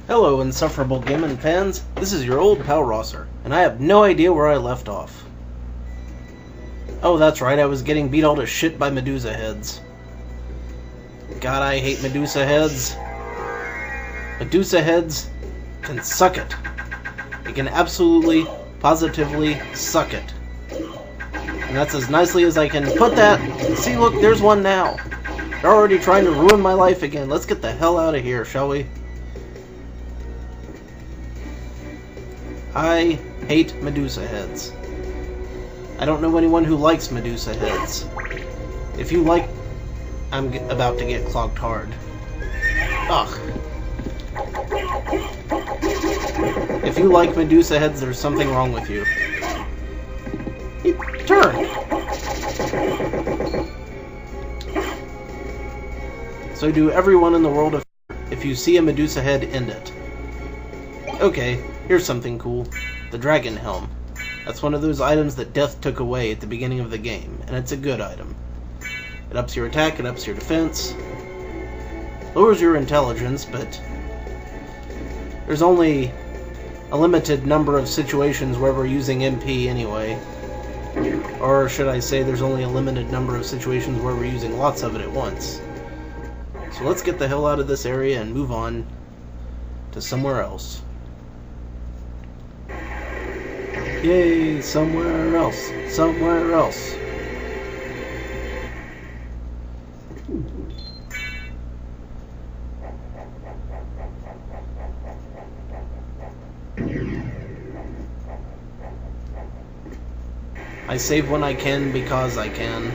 Hello, Insufferable Gaming fans. This is your old pal Rosser, and I have no idea where I left off. Oh, that's right, I was getting beat all to shit by Medusa Heads. God, I hate Medusa Heads. Medusa Heads can suck it. It can absolutely, positively suck it. And that's as nicely as I can put that. See, look, there's one now. They're already trying to ruin my life again. Let's get the hell out of here, shall we? I hate Medusa Heads. I don't know anyone who likes Medusa Heads. If you like... I'm about to get clogged hard. Ugh. If you like Medusa Heads, there's something wrong with you. Turn! So do everyone in the world of... If you see a Medusa Head, end it. Okay, here's something cool. The Dragon Helm. That's one of those items that Death took away at the beginning of the game, and it's a good item. It ups your attack, it ups your defense, lowers your intelligence, but there's only a limited number of situations where we're using MP anyway. Or should I say there's only a limited number of situations where we're using lots of it at once. So let's get the hell out of this area and move on to somewhere else. Yay, somewhere else. Somewhere else. I save when I can because I can.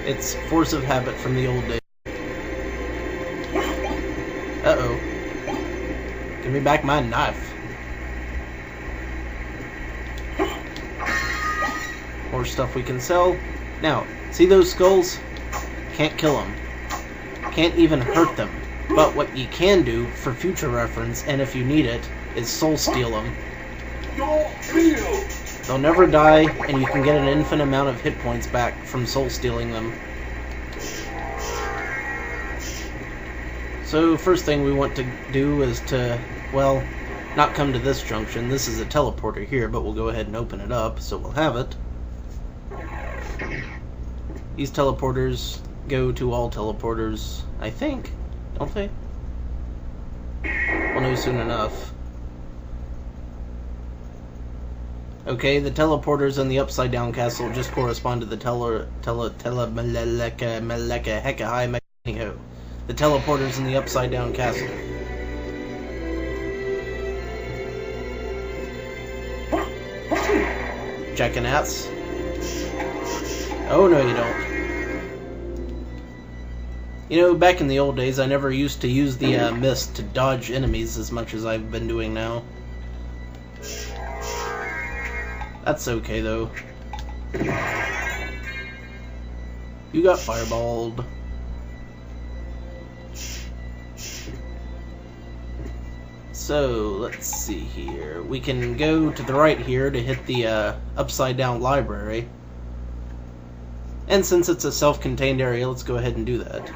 It's force of habit from the old days. Uh-oh. Give me back my knife. More stuff we can sell. Now, see those skulls? Can't kill them. Can't even hurt them. But what you can do, for future reference, and if you need it, is soul steal them. They'll never die, and you can get an infinite amount of hit points back from soul stealing them. So, first thing we want to do is to, well, not come to this junction. This is a teleporter here, but we'll go ahead and open it up, so we'll have it. These teleporters go to all teleporters, I think, don't they? We'll know soon enough. Okay, the teleporters in the upside down castle just correspond to the the teleporters in the upside down castle. Jackanats. Oh, no you don't. You know, back in the old days, I never used to use the mist to dodge enemies as much as I've been doing now. That's okay, though. You got fireballed. So, let's see here. We can go to the right here to hit the upside-down library. And since it's a self-contained area, let's go ahead and do that.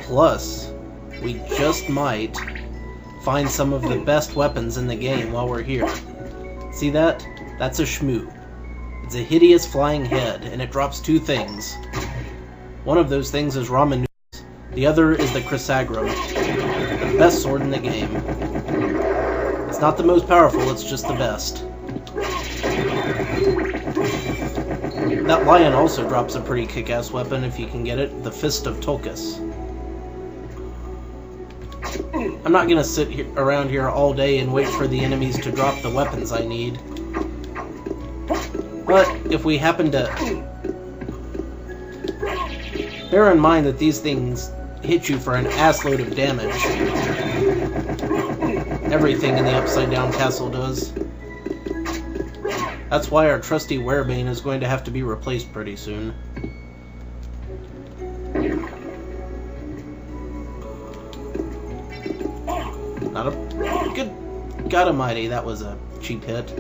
Plus, we just might find some of the best weapons in the game while we're here. See that? That's a shmoo. It's a hideous flying head, and it drops two things. One of those things is ramen noodles. The other is the Chrysagrum, the best sword in the game. It's not the most powerful, it's just the best. That lion also drops a pretty kick-ass weapon if you can get it, the Fist of Tulkas. I'm not gonna sit around here all day and wait for the enemies to drop the weapons I need. But if we happen to... Bear in mind that these things hit you for an assload of damage. Everything in the Upside Down Castle does. That's why our trusty Werebane is going to have to be replaced pretty soon. Not a... Good God almighty, that was a cheap hit.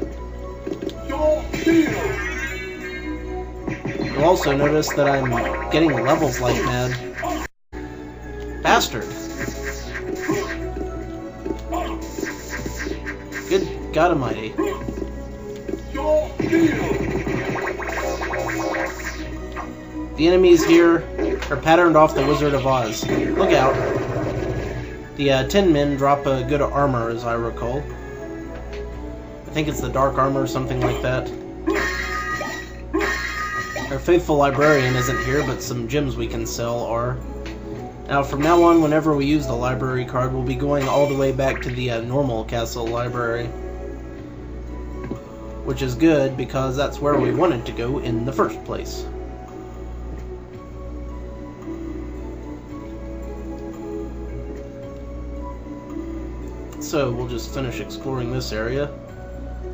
You'll also notice that I'm getting levels like mad. Bastard! Good God Almighty. The enemies here are patterned off the Wizard of Oz. Look out. The Tin Men drop a good armor, as I recall. I think it's the Dark Armor or something like that. Our faithful librarian isn't here, but some gems we can sell are. Now, from now on, whenever we use the library card, we'll be going all the way back to the normal castle library. Which is good, because that's where we wanted to go in the first place. So, we'll just finish exploring this area.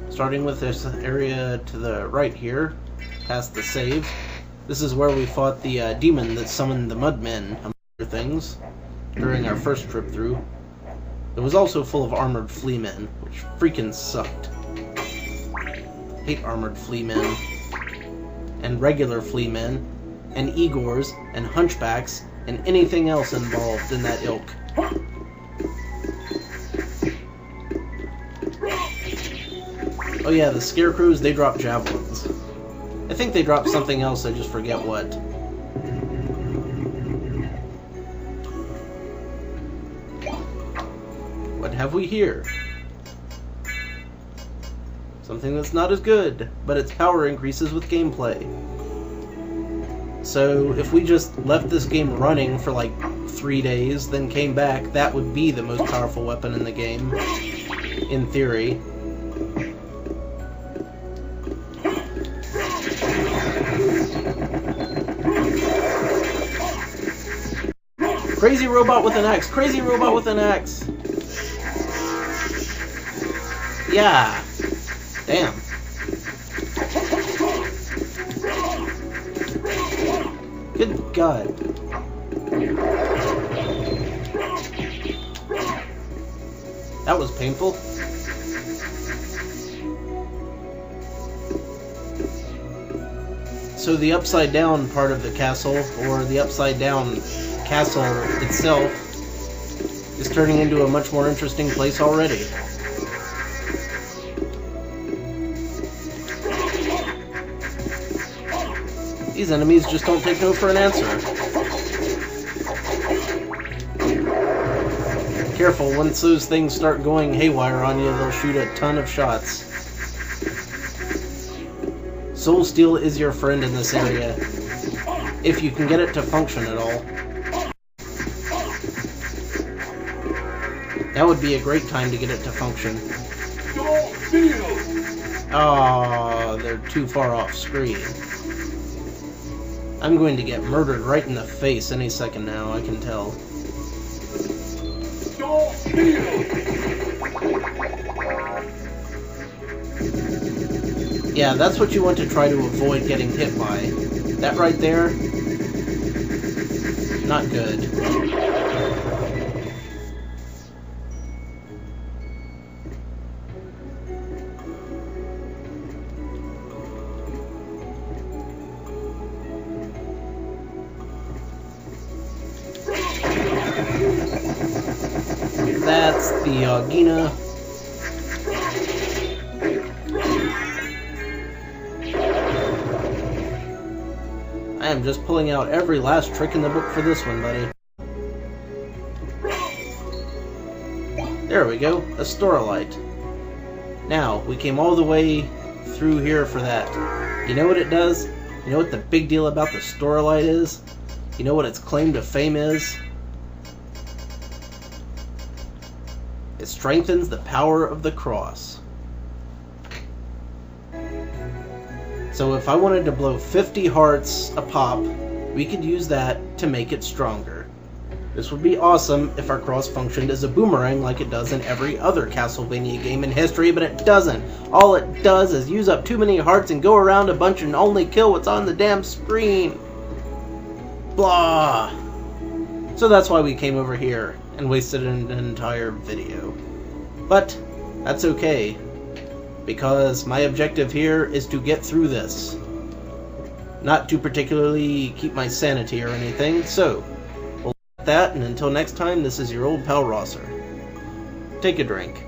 Starting with this area to the right here, past the save. This is where we fought the demon that summoned the Mudmen, among other things, during our first trip through. It was also full of armored fleamen, which freaking sucked. Hate armored fleamen, and regular fleamen, and Igors, and hunchbacks, and anything else involved in that ilk. Oh yeah, the scarecrows, they drop javelins. I think they drop something else, I just forget what. What have we here? Something that's not as good, but its power increases with gameplay. So, if we just left this game running for like 3 days, then came back, that would be the most powerful weapon in the game. In theory. Crazy robot with an axe! Crazy robot with an axe! Yeah! Damn. Good God. That was painful. So the upside down part of the castle, or the upside down castle itself, is turning into a much more interesting place already. These enemies just don't take no for an answer. Careful, once those things start going haywire on you, they'll shoot a ton of shots. Soul Steel is your friend in this area, if you can get it to function at all. That would be a great time to get it to function. Oh, they're too far off screen. I'm going to get murdered right in the face any second now, I can tell. Yeah, that's what you want to try to avoid getting hit by. That right there, not good. That's the Gina. I am just pulling out every last trick in the book for this one, buddy. There we go, a Storolite. Now, we came all the way through here for that. You know what it does? You know what the big deal about the Storolite is? You know what its claim to fame is? It strengthens the power of the cross. So if I wanted to blow 50 hearts a pop, we could use that to make it stronger. This would be awesome if our cross functioned as a boomerang like it does in every other Castlevania game in history, but it doesn't. All it does is use up too many hearts and go around a bunch and only kill what's on the damn screen. Blah. So that's why we came over here and wasted an entire video. But that's okay, because my objective here is to get through this. Not to particularly keep my sanity or anything, so we'll let that, and until next time, this is your old pal Rosser. Take a drink.